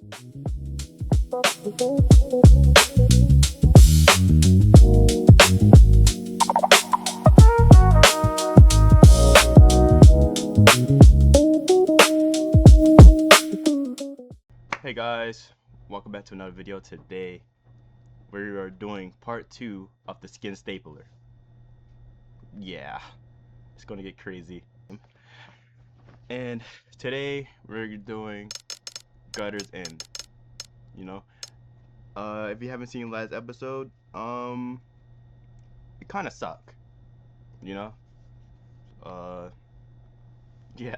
Hey guys, welcome back to another video. Today we are doing part 2 of the skin stapler. Yeah, it's gonna get crazy. And today we're doing gutter's end. You know, if you haven't seen last episode, it kind of sucked. You know, yeah.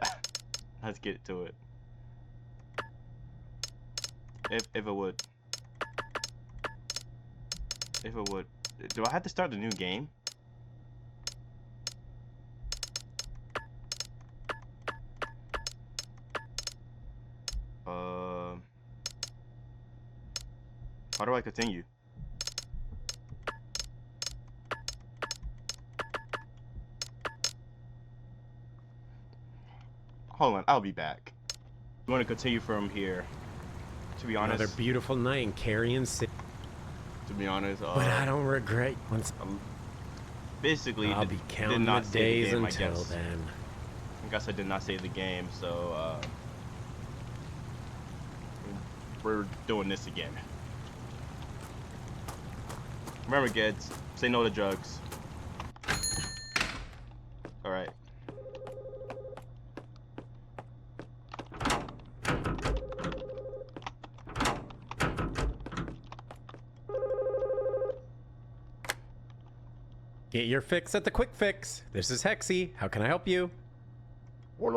Let's get to it. If it would, do I have to start the new game? How do I continue? Hold on, I'll be back. I'm gonna continue from here. To be honest, another beautiful night in Carrion City. To be honest, but I don't regret. Basically, I'll be counting the days until then. I guess I did not save the game, so we're doing this again. Remember, kids, say no to drugs. All right. Get your fix at the Quick Fix. This is Hexy. How can I help you? Y'all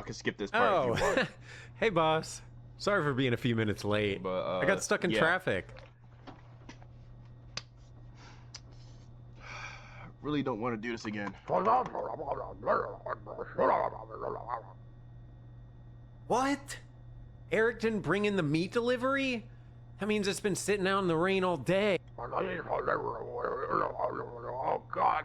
can skip this part if you want. Hey boss. Sorry for being a few minutes late. But, I got stuck in traffic. Really don't want to do this again. What? Eric didn't bring in the meat delivery? That means it's been sitting out in the rain all day. Oh, God.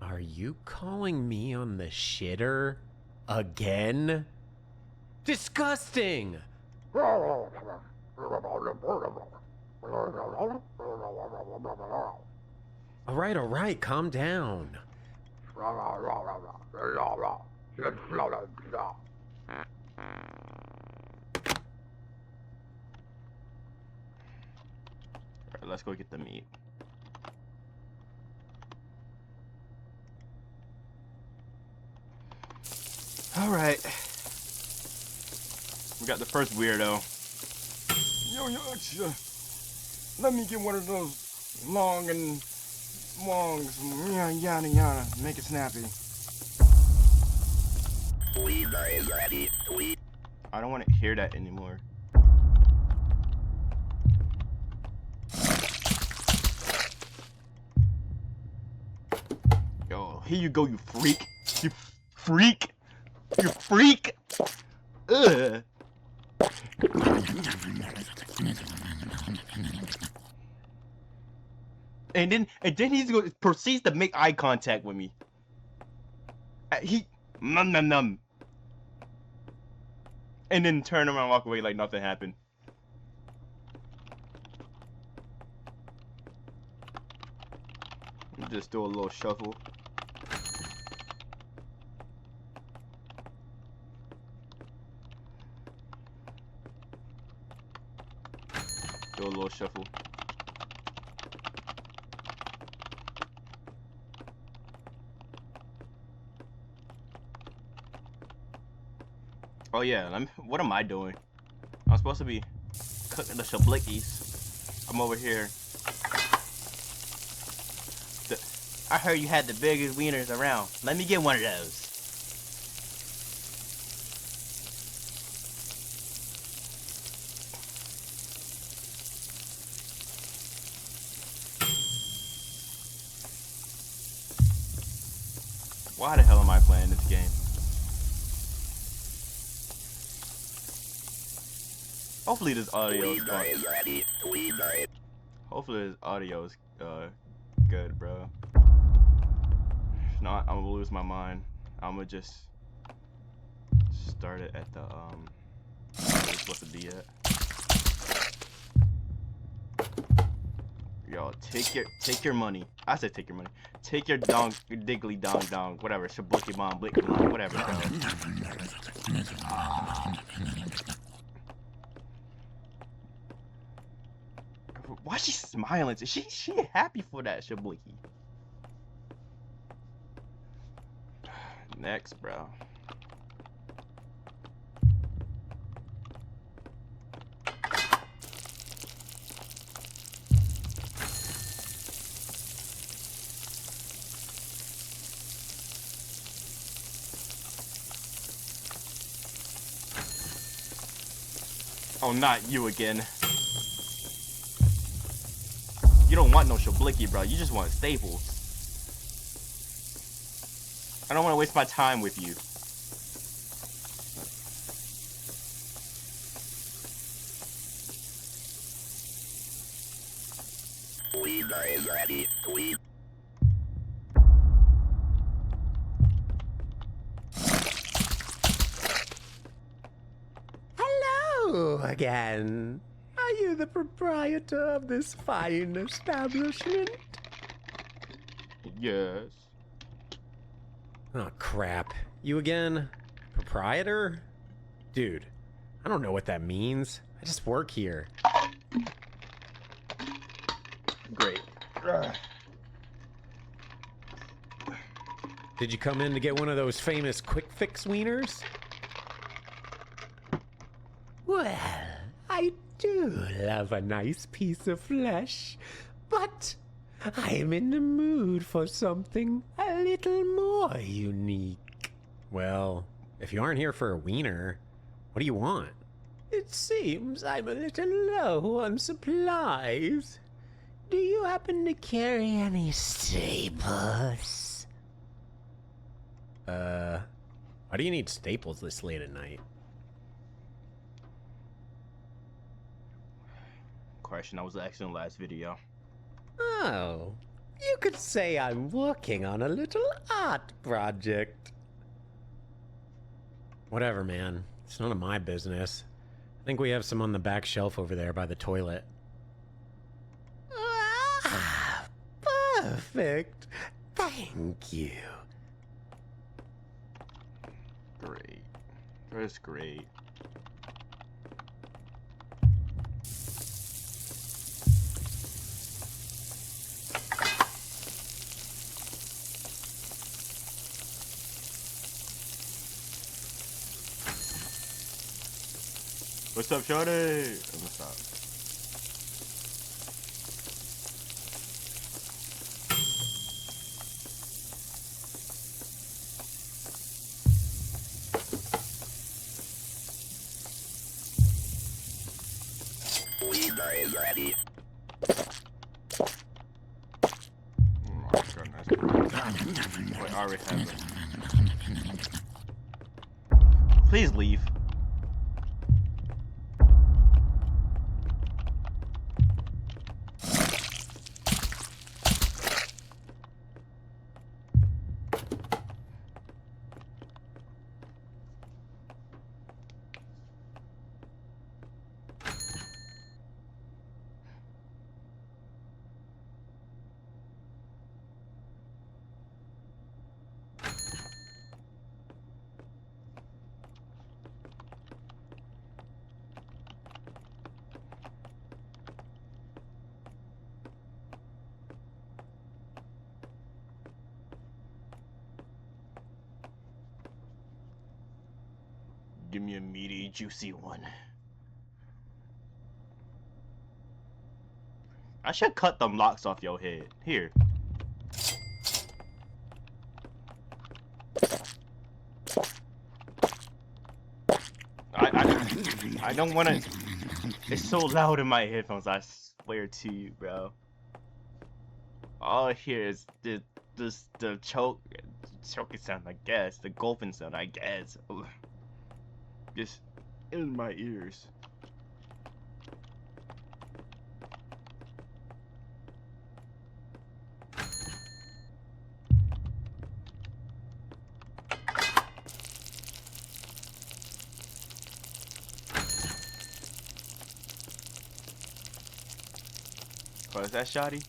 Are you calling me on the shitter again? Disgusting! All right, calm down. Alright, let's go get the meat. Alright. We got the first weirdo. Yo, let me get one of those long and longs. Yada yada. Make it snappy. I don't want to hear that anymore. Yo, here you go, you freak. You freak. You freak. Ugh. And then he proceeds to make eye contact with me. He num. And then turn around and walk away like nothing happened. Just do a little shuffle. Do a little shuffle. Oh yeah, what am I doing? I'm supposed to be cooking the shablickies. I'm over here. I heard you had the biggest wieners around. Let me get one of those. Why the hell am I playing this game? Hopefully this audio is fine. hopefully his audio is good, bro. If not, I'm gonna lose my mind. I'm gonna just start it at the where it's supposed to be at. Yo, take your money. I said take your money. Take your diggly dong, whatever, shabuki bomb, blick bomb, whatever, bro. Why is she smiling? She happy for that shabuki. Next, bro. Oh, not you again. You don't want no shablicky, bro. You just want staples. I don't want to waste my time with you. Weaver is ready. Hello again. Are you the proprietor of this fine establishment? Yes. Oh, crap. You again? Proprietor? Dude, I don't know what that means. I just work here. Great. Did you come in to get one of those famous quick fix wieners? Well, I do love a nice piece of flesh, but I'm in the mood for something a little more unique. Well, if you aren't here for a wiener, what do you want? It seems I'm a little low on supplies. Do you happen to carry any staples? Why do you need staples this late at night? Question I was asking in the last video. Oh, you could say I'm working on a little art project. Whatever, man. It's none of my business. I think we have some on the back shelf over there by the toilet. Ah, perfect. Thank you. Great. That's great. What's up, shorty? I'm gonna stop. Weaver is ready. Oh my goodness. Wait, I already have it. Please leave. Give me a meaty, juicy one. I should cut them locks off your head. Here. I don't want to. It's so loud in my headphones. I swear to you, bro. All I hear is the choking sound. I guess the gulping sound. I guess. Ugh. Just in my ears. Oh, is that Shoddy?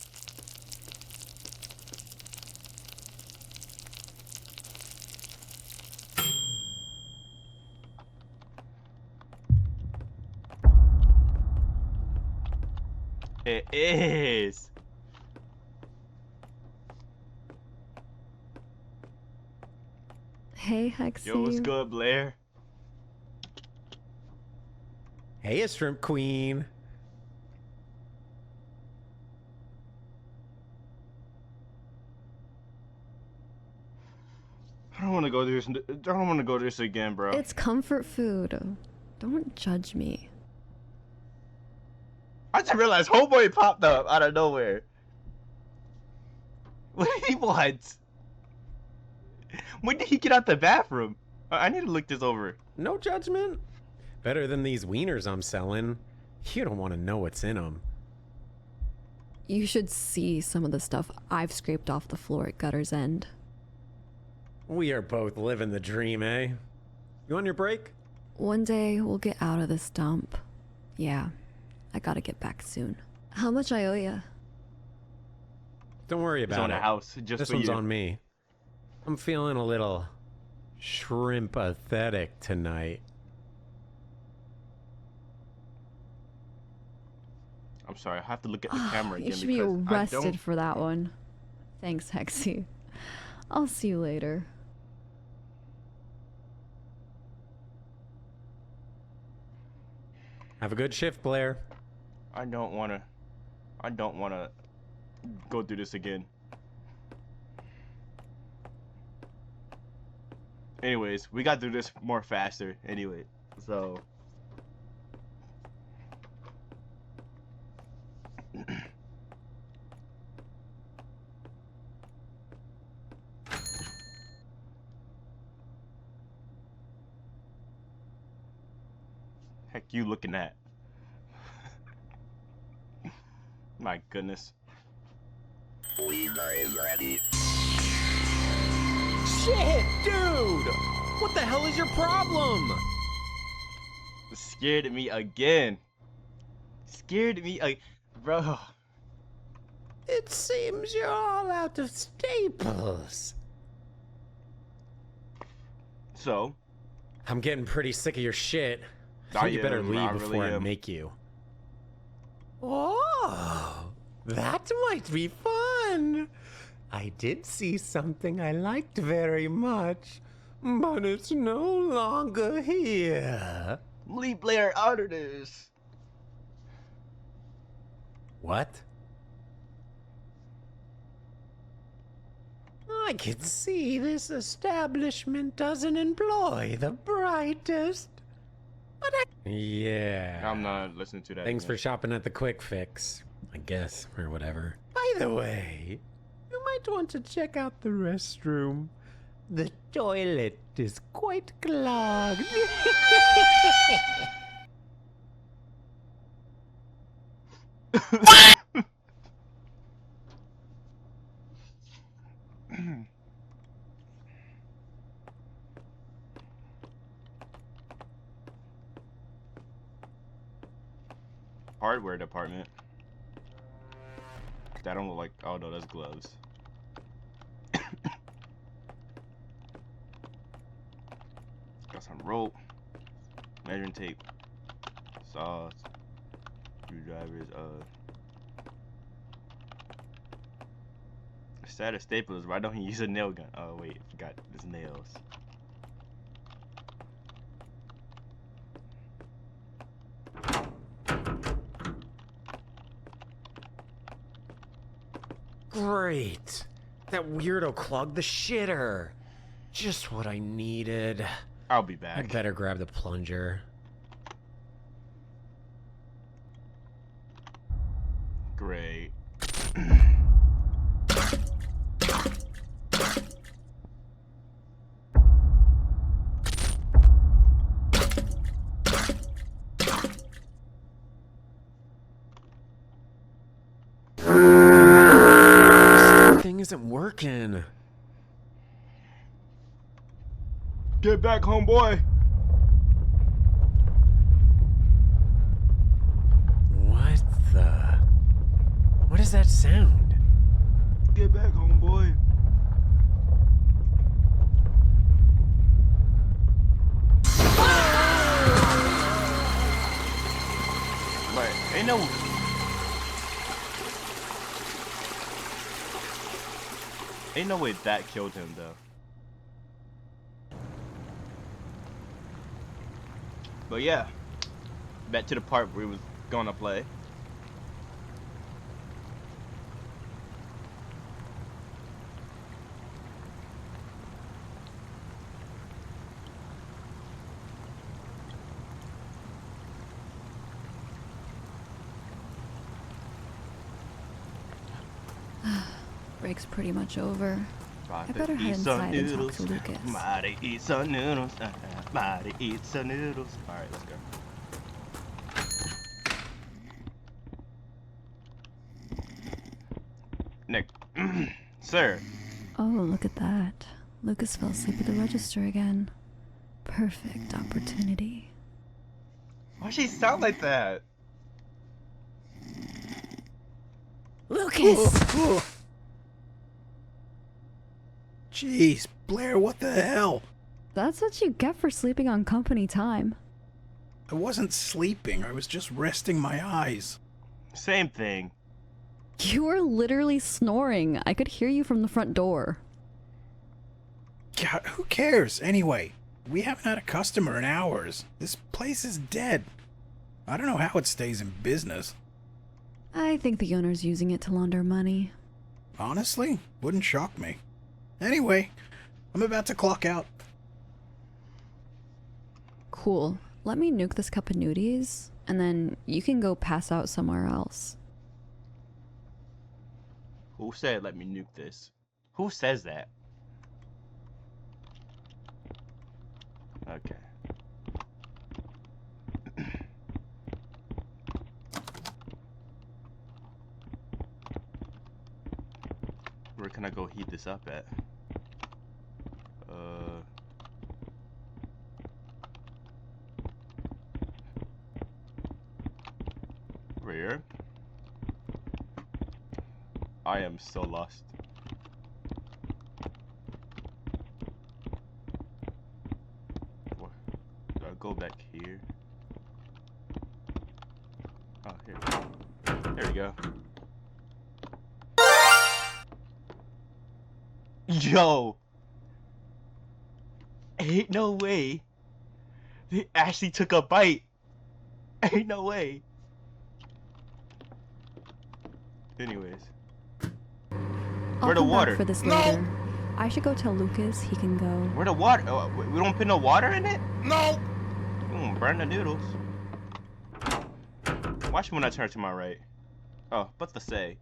It is. Hey, Hexy. Yo, what's good, Blair? Hey, a shrimp queen. I don't want to go this. I don't want to go this again, bro. It's comfort food. Don't judge me. I just realized Homeboy popped up out of nowhere. What did he want? When did he get out the bathroom? I need to look this over. No judgment. Better than these wieners I'm selling. You don't want to know what's in them. You should see some of the stuff I've scraped off the floor at Gutter's End. We are both living the dream, eh? You on your break? One day we'll get out of this dump. Yeah, I gotta get back soon. How much I owe ya? Don't worry It's about on it. the house. Just This for one's you. on me. I'm feeling a little shrimp-athetic tonight. I'm sorry. I have to look at the camera again You should be because I arrested don't. for that one. Thanks, Hexy. I'll see you later. Have a good shift, Blair. I don't wanna go through this again. Anyways, we got through this more faster. Anyway, so. Heck, you looking at? My goodness. Wiener is ready. Shit, dude! What the hell is your problem? Scared me again. Scared me bro. It seems you're all out of staples. So, I'm getting pretty sick of your shit. I I think you better am, leave I before really I am. make you. Oh, that might be fun. I did see something I liked very much, but it's no longer here. leave Blair out of this. What? I can see this establishment doesn't employ the brightest. But yeah. I'm not listening to that. Thanks for again. shopping at the Quick Fix, I guess, or whatever. By the way, you might want to check out the restroom. The toilet is quite clogged. Hardware department. That don't look like. Oh no, that's gloves. Got some rope, measuring tape, saws, screwdrivers. Set of staplers. Why don't he use a nail gun? Oh wait, I forgot his nails. Great. That weirdo clogged the shitter. Just what I needed. I'll be back. I'd better grab the plunger. Great. This thing isn't working. Get back, homeboy. What is that sound? Get back, homeboy. But ain't no way that killed him though. But yeah, back to the part where he was gonna play. Break's pretty much over. About I to better head eat some inside and talk noodles. to Lucas. Mighty eat some noodles. Mighty eat some noodles. Alright, let's go. Nick. Sir. Oh, look at that. Lucas fell asleep at the register again. Perfect opportunity. Why she sound like that? Lucas! Jeez, Blair, what the hell? That's what you get for sleeping on company time. I wasn't sleeping, I was just resting my eyes. Same thing. You were literally snoring. I could hear you from the front door. God, who cares? Anyway, we haven't had a customer in hours. This place is dead. I don't know how it stays in business. I think the owner's using it to launder money. Honestly, wouldn't shock me. Anyway, I'm about to clock out. Cool. Let me nuke this cup of nudies, and then you can go pass out somewhere else. Who said let me nuke this? Who says that? Okay. Where can I go heat this up at? Where? I am so lost. What? Do I go back here? Oh, here. There we go. Yo! Ain't no way. They actually took a bite. Ain't no way. Anyways. I'll Where the come water? back for this No! later. I should go tell Lucas he can go. Where the water? Oh, we don't put no water in it? No! Burn the noodles. Watch me when I turn to my right. Oh, what's to say?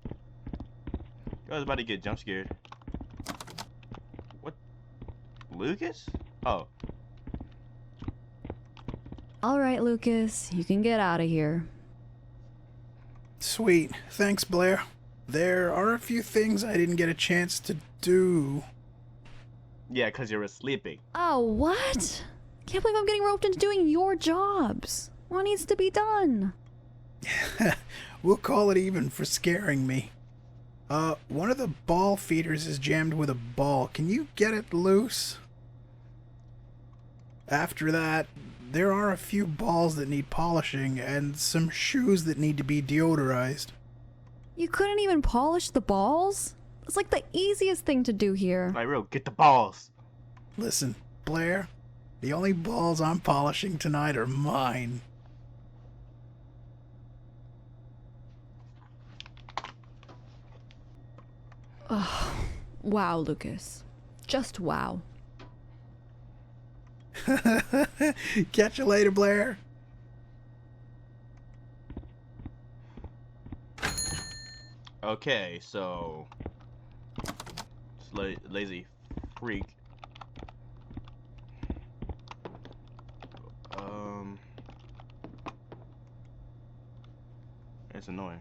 I was about to get jump scared. What? Lucas? Oh. Alright, Lucas, you can get out of here. Sweet. Thanks, Blair. There are a few things I didn't get a chance to do. Yeah, because you were sleeping. Oh, what? Can't believe I'm getting roped into doing your jobs. What needs to be done? We'll call it even for scaring me. One of the ball feeders is jammed with a ball. Can you get it loose? After that, there are a few balls that need polishing and some shoes that need to be deodorized. You couldn't even polish the balls? It's like the easiest thing to do here. Like, real, get the balls. Listen, Blair, the only balls I'm polishing tonight are mine. Ugh. Wow, Lucas. Just wow. Catch you later, Blair. Okay, so... lazy freak. It's annoying.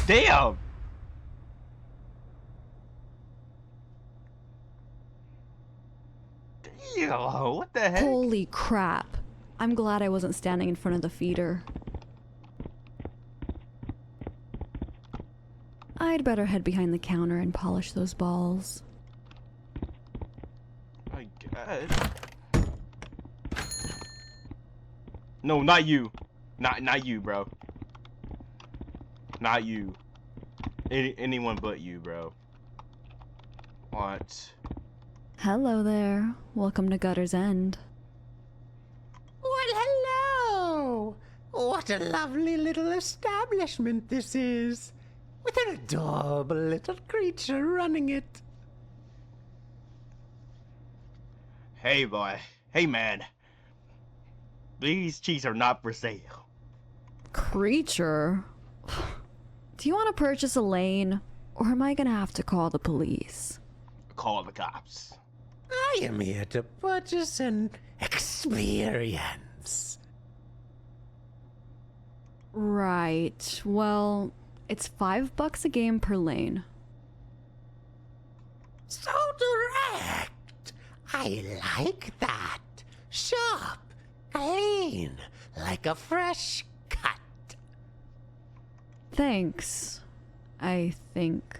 Damn! Damn, what the heck? Holy crap. I'm glad I wasn't standing in front of the feeder. I'd better head behind the counter and polish those balls. I guess. No, not you. Not you, bro. Not you. Anyone but you, bro. What? Hello there. Welcome to Gutter's End. Well, hello! What a lovely little establishment this is, with an adorable little creature running it. Hey, boy. Hey, man. These cheeks are not for sale. Creature? Do you want to purchase a lane, or am I gonna have to call the police? Call the cops. I am here to purchase an experience. Right. Well, it's $5 a game per lane. So direct. I like that. Sharp, clean, like a fresh cut. Thanks, I think.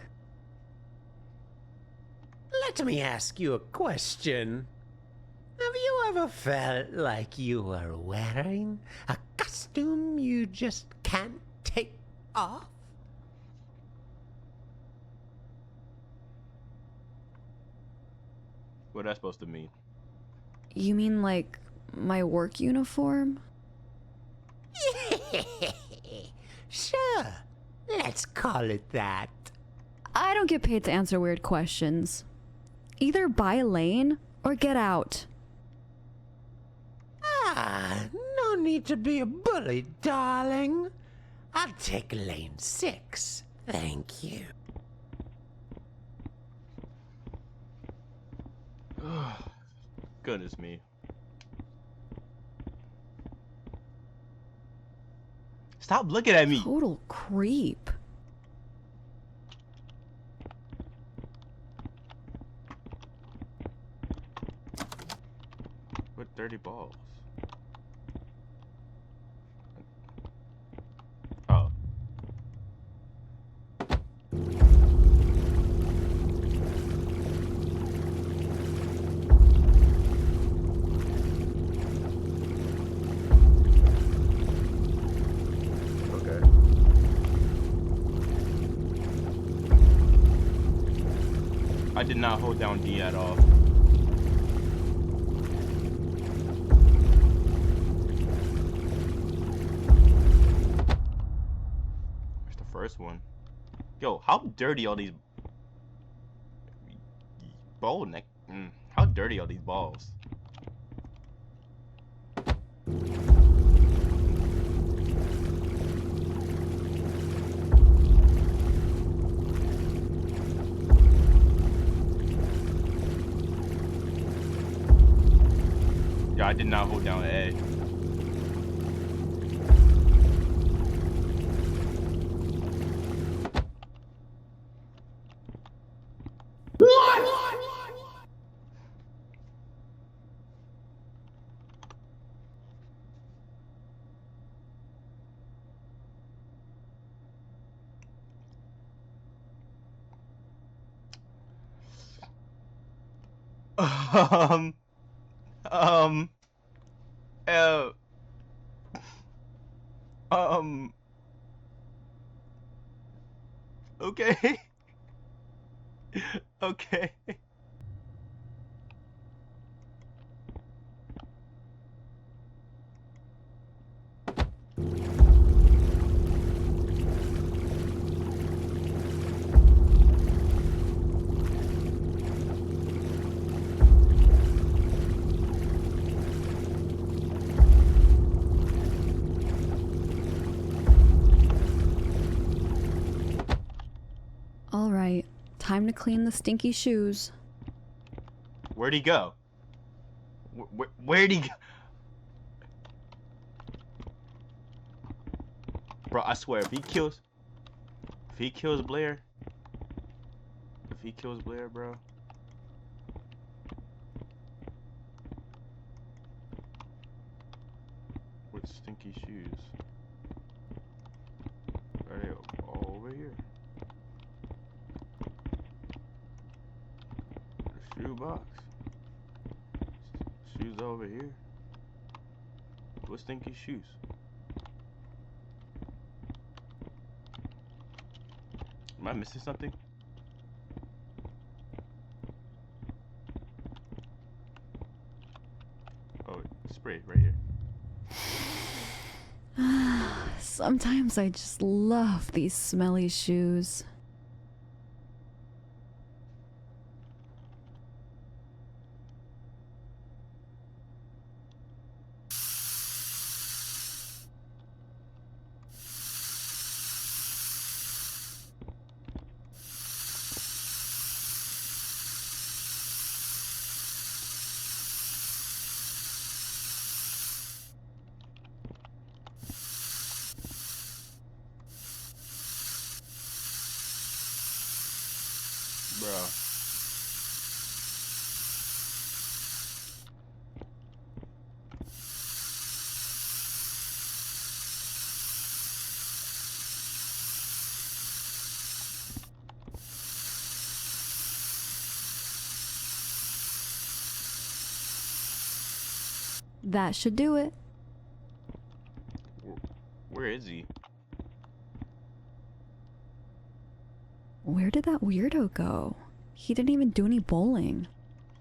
Let me ask you a question. Have you ever felt like you were wearing a costume you just can't take off? What that's supposed to mean? You mean like my work uniform? Sure, let's call it that. I don't get paid to answer weird questions. Either buy a lane or get out. Ah, no need to be a bully, darling. I'll take lane 6, thank you. Goodness me. Stop looking at me. Total creep. What dirty balls? Oh. Okay. I did not hold down D at all. Where's the first one? Yo, how dirty are these ball neck? How dirty are these balls? Yeah, I did not hold down A. Um, um, uh, okay. Okay. All right, time to clean the stinky shoes. Where'd he go? Where'd he go? Bro, I swear, if he kills... If he kills Blair, bro. What stinky shoes? Are they all over here? The shoe box. Shoes over here. What stinky shoes? Am I missing something? Oh, spray right here. Sometimes I just love these smelly shoes. Bro. That should do it. Where is he? Where did that weirdo go? He didn't even do any bowling.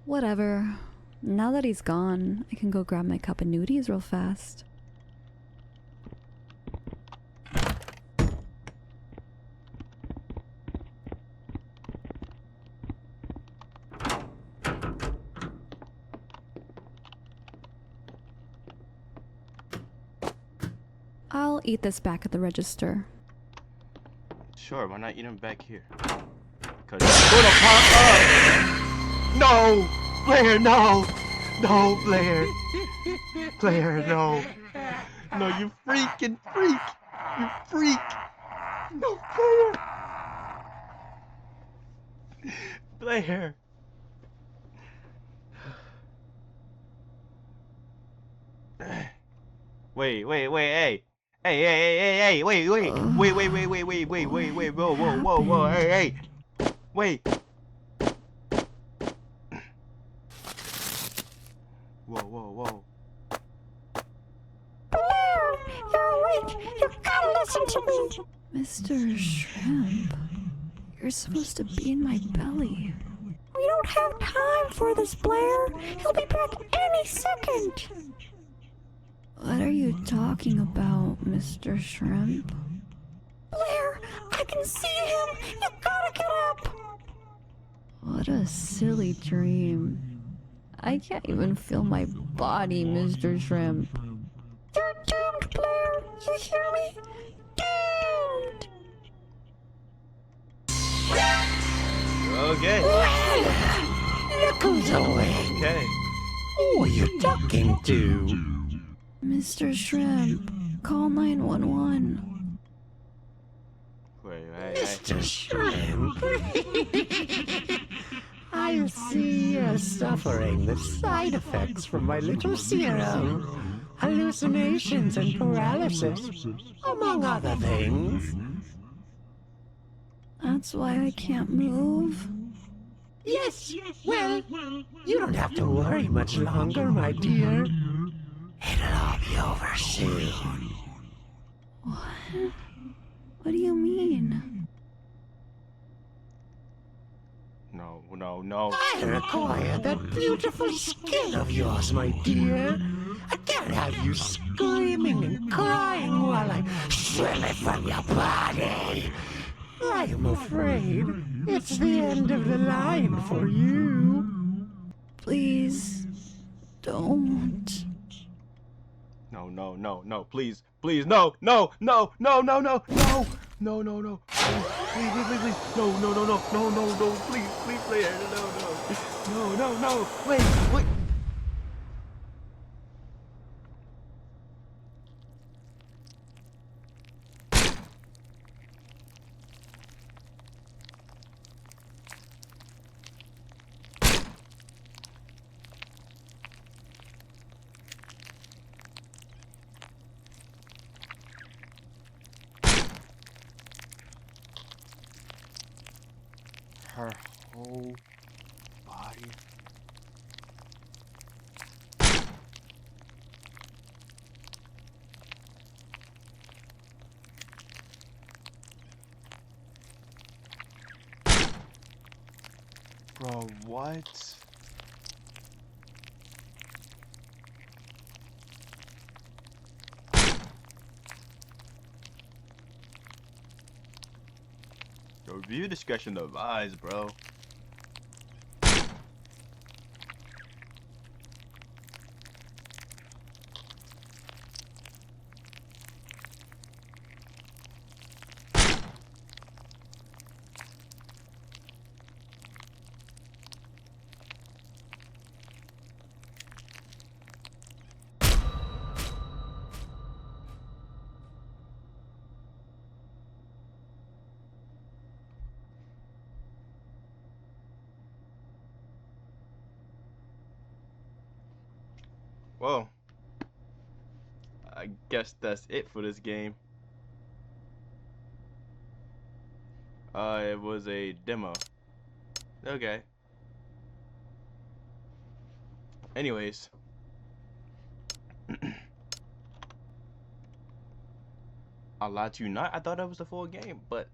Whatever. Now that he's gone, I can go grab my cup of nudies real fast. I'll eat this back at the register. Sure, why not eat him back here? Cause it's gonna pop up! No! Blair, no! No, Blair! Blair, no! No, you freaking freak! You freak! No, Blair! Blair! Wait, hey! Hey, wait, whoa, hey, wait. Whoa. Blair, you're awake. You gotta listen to me. Mr. Shrimp, you're supposed to be in my belly. We don't have time for this, Blair. He'll be back any second. What are you talking about, Mr. Shrimp? Blair, I can see him. You gotta get up. What a silly dream. I can't even feel my body, Mr. Shrimp. You're doomed, Blair. You hear me? Doomed. Okay. Look who's awake. Okay. Who are you talking to? Mr. Shrimp, call 911. Wait. Mr. Shrimp. I see you're suffering the side effects from my little serum. Hallucinations and paralysis, among other things. That's why I can't move. Yes, well, you don't have to worry much longer, my dear. It'll all be over soon. What? What do you mean? No. I require that beautiful skin of yours, my dear. I can't have you screaming and crying while I swim it from your body. I am afraid it's the end of the line for you. Please, don't. No, please, no, please, no, please, Blair, no, wait. What? Yo, view discretion advised, bro. Well, I guess that's it for this game. It was a demo. Okay. Anyways. I lied to you not. I thought that was the full game, but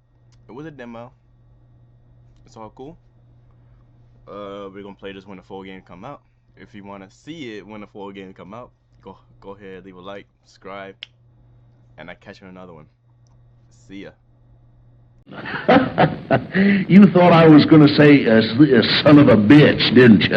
it was a demo. It's all cool. We're gonna play this when the full game come out. If you wanna see it when the full game come out, go ahead, leave a like, subscribe, and I catch you in another one. See ya. You thought I was going to say, son of a bitch, didn't you?